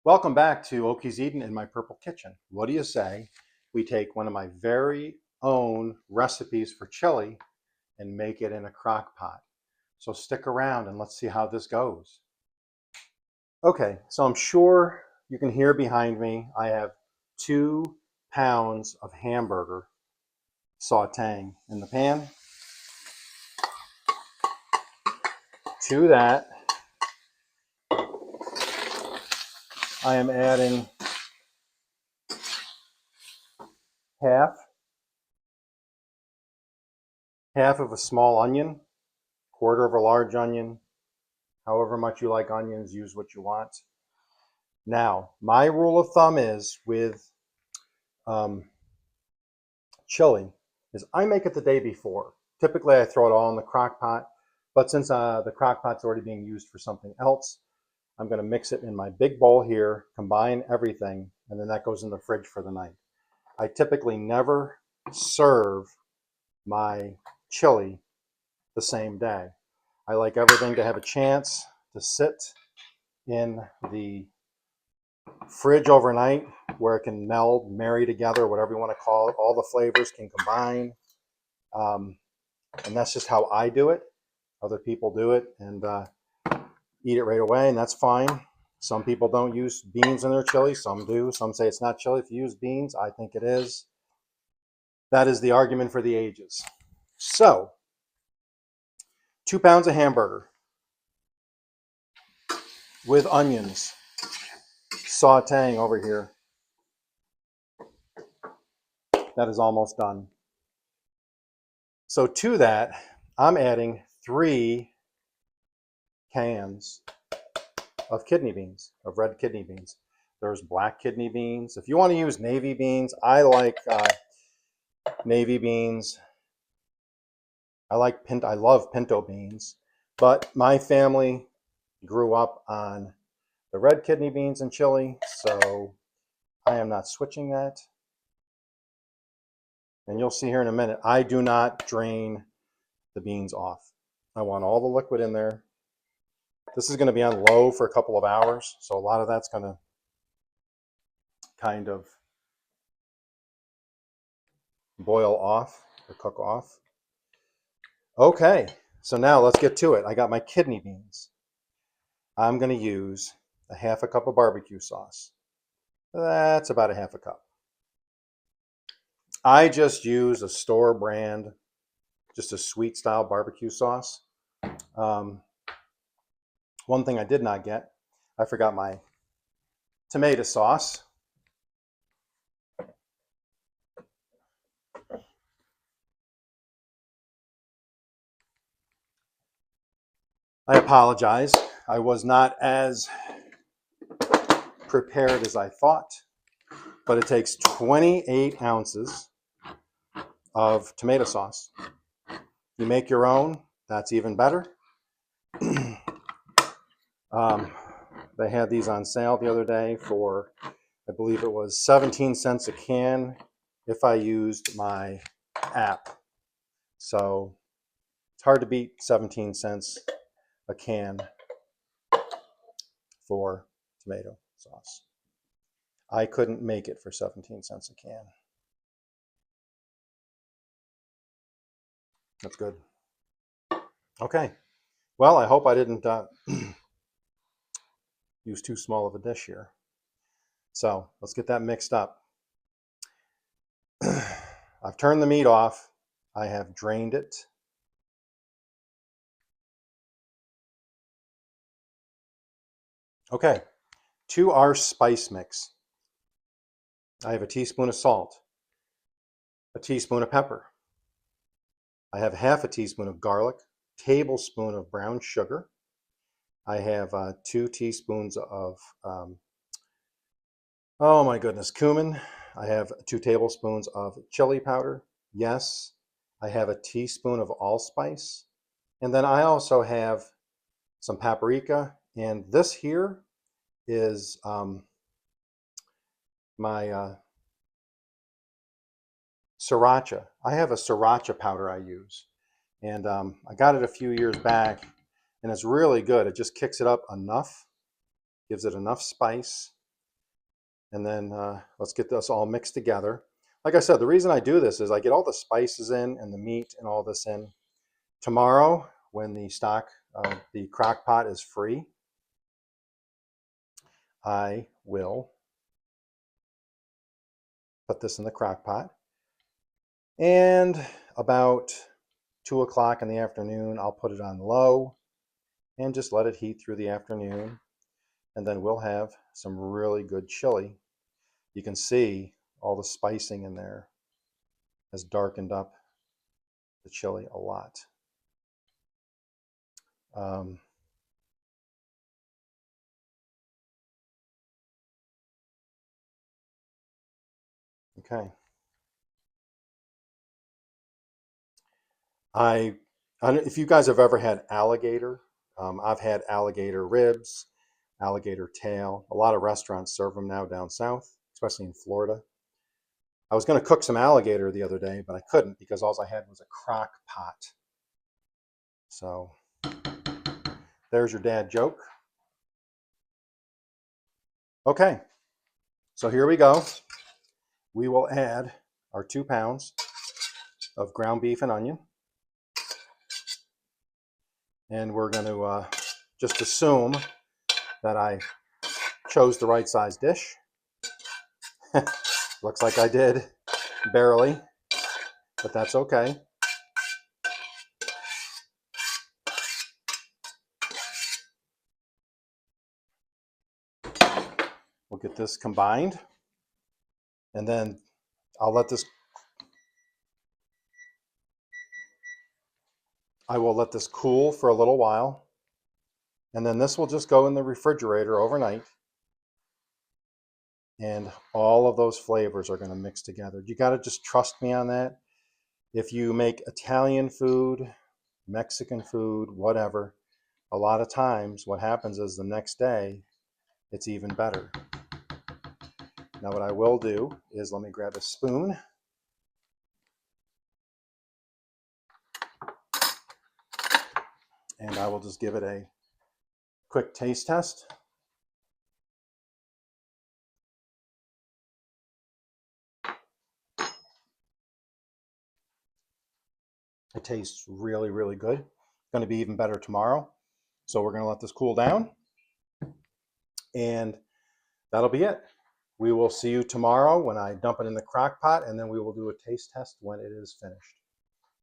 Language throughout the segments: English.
Welcome back to Okies Eden in my purple kitchen. What do you say we take one of my very own recipes for chili and make it in a crock pot? So stick around and let's see how this goes. Okay, so I'm sure you can hear behind me, I have 2 pounds of hamburger sauteing in the pan. To that, I am adding half of a small onion, quarter of a large onion. However much you like onions, use what you want. Now, my rule of thumb is with um, chili is I make it the day before. Typically, I throw it all in the crock pot, but since the crock pot's already being used for something else, I'm going to mix it in my big bowl here, combine everything, and then that goes in the fridge for the night. I typically never serve my chili the same day. I like everything to have a chance to sit in the fridge overnight where it can meld, marry together, whatever you want to call it. All the flavors can combine. And that's just how I do it. Other people do it and eat it right away, and that's fine. Some people don't use beans in their chili. Some do. Some say it's not chili if you use beans. I think it is. That is the argument for the ages. So, 2 pounds of hamburger with onions sauteing over here. That is almost done. So to that, I'm adding 3 cans of kidney beans, of red kidney beans. There's black kidney beans. If you want to use navy beans, I like navy beans. I love pinto beans, but my family grew up on the red kidney beans and chili, so I am not switching that. And you'll see here in a minute, I do not drain the beans off. I want all the liquid in there. This is going to be on low for a couple of hours, so a lot of that's going to kind of boil off or cook off. Okay, so now let's get to it. I got my kidney beans. I'm going to use a half a cup of barbecue sauce. That's about a half a cup. I just use a store brand, just a sweet style barbecue sauce. One thing I did not get, I forgot my tomato sauce. I apologize. I was not as prepared as I thought, but it takes 28 ounces of tomato sauce. You make your own, that's even better. They had these on sale the other day for, I believe it was 17 cents a can if I used my app. So it's hard to beat 17 cents a can for tomato sauce. I couldn't make it for 17 cents a can. That's good. Okay. Well, I hope I didn't use too small of a dish here. So let's get that mixed up. I've turned the meat off. I have drained it. Okay, to our spice mix, I have a teaspoon of salt, a teaspoon of pepper. I have half a teaspoon of garlic, tablespoon of brown sugar. I have 2 teaspoons of, oh my goodness, cumin. I have 2 tablespoons of chili powder. Yes, I have a teaspoon of allspice. And then I also have some paprika. And this here is my sriracha. I have a sriracha powder I use. And I got it a few years back, and it's really good. It just kicks it up enough, gives it enough spice. And then let's get this all mixed together. Like I said, the reason I do this is I get all the spices in and the meat and all this in. Tomorrow, when the crock pot is free, I will put this in the crock pot. And about 2 o'clock in the afternoon, I'll put it on low and just let it heat through the afternoon. And then we'll have some really good chili. You can see all the spicing in there has darkened up the chili a lot. Okay. If you guys have ever had alligator, I've had alligator ribs, alligator tail. A lot of restaurants serve them now down south, especially in Florida. I was going to cook some alligator the other day, but I couldn't because all I had was a crock pot. So there's your dad joke. Okay, so here we go. We will add our 2 pounds of ground beef and onion. And we're going to just assume that I chose the right size dish. Looks like I did, barely, but that's okay. We'll get this combined, and then I will let this cool for a little while, and then this will just go in the refrigerator overnight, and all of those flavors are going to mix together. You got to just trust me on that. If you make Italian food, Mexican food, whatever, a lot of times what happens is the next day it's even better. Now what I will do is let me grab a spoon. And I will just give it a quick taste test. It tastes really, really good. It's going to be even better tomorrow. So we're going to let this cool down. And that'll be it. We will see you tomorrow when I dump it in the crock pot, and then we will do a taste test when it is finished.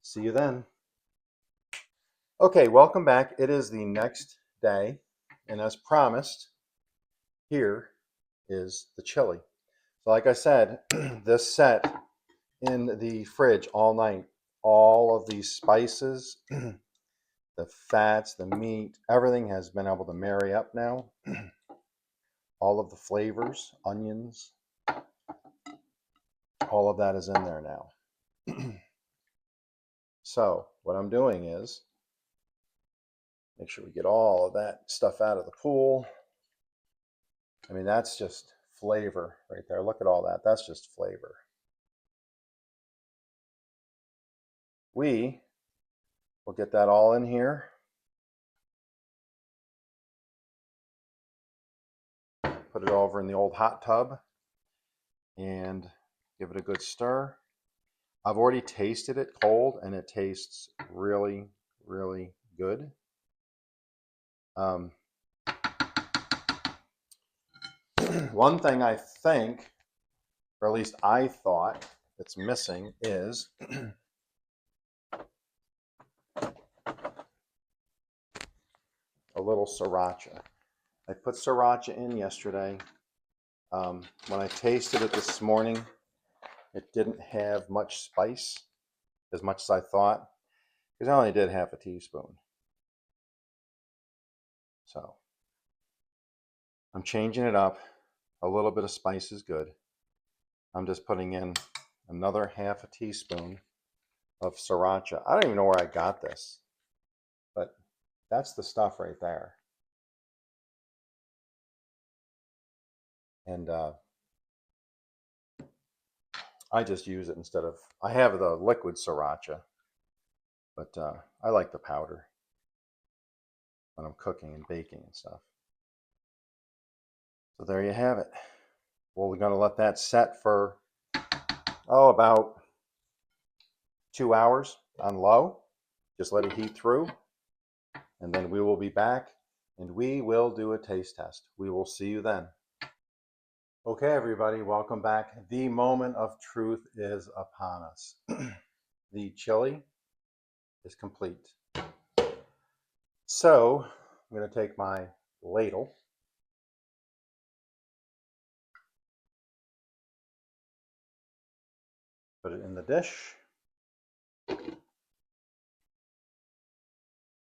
See you then. Okay, welcome back. It is the next day, and as promised, here is the chili. So like I said, this set in the fridge all night. All of these spices, the fats, the meat, everything has been able to marry up now. All of the flavors, onions, all of that is in there now. So what I'm doing is make sure we get all of that stuff out of the pool. I mean, that's just flavor right there. Look at all that. That's just flavor. We will get that all in here. Put it over in the old hot tub and give it a good stir. I've already tasted it cold and it tastes really, really good. One thing I think, or at least I thought, that's missing is a little sriracha. I put sriracha in yesterday. When I tasted it this morning, it didn't have much spice, as much as I thought, because I only did half a teaspoon. So I'm changing it up. A little bit of spice is good. I'm just putting in another half a teaspoon of sriracha. I don't even know where I got this, but that's the stuff right there. And I just use it instead of, I have the liquid sriracha, but I like the powder when I'm cooking and baking and stuff. So there you have it. We're going to let that set for, about 2 hours on low. Just let it heat through, and then we will be back and we will do a taste test. We will see you then. Okay, everybody, welcome back. The moment of truth is upon us. The chili is complete. So I'm going to take my ladle, put it in the dish.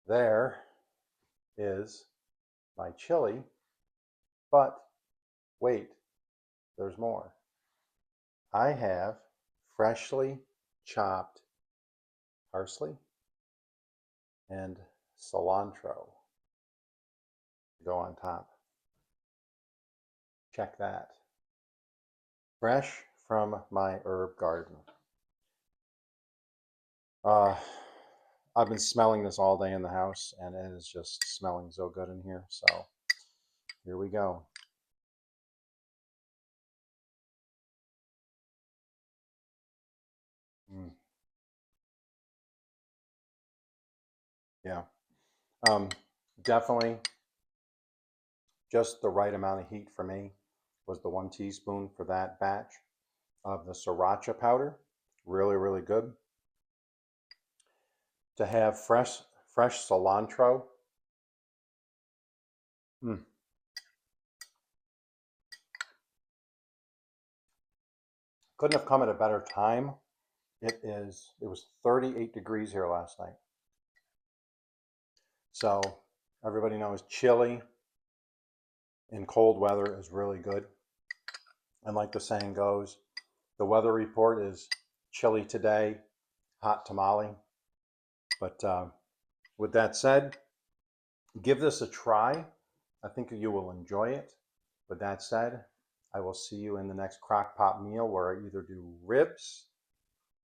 There is my chili, but wait, there's more. I have freshly chopped parsley and cilantro to go on top. Check that. Fresh from my herb garden. I've been smelling this all day in the house, and it is just smelling so good in here. So here we go. Yeah, definitely just the right amount of heat for me was the 1 teaspoon for that batch of the sriracha powder. Really, really good. To have fresh cilantro. Couldn't have come at a better time. It was 38 degrees here last night. So everybody knows chili in cold weather is really good. And like the saying goes, the weather report is chilly today, hot tamale. But with that said, give this a try. I think you will enjoy it. With that said, I will see you in the next crock pot meal where I either do ribs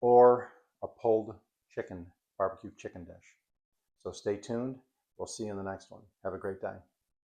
or a pulled chicken, barbecue chicken dish. So stay tuned. We'll see you in the next one. Have a great day.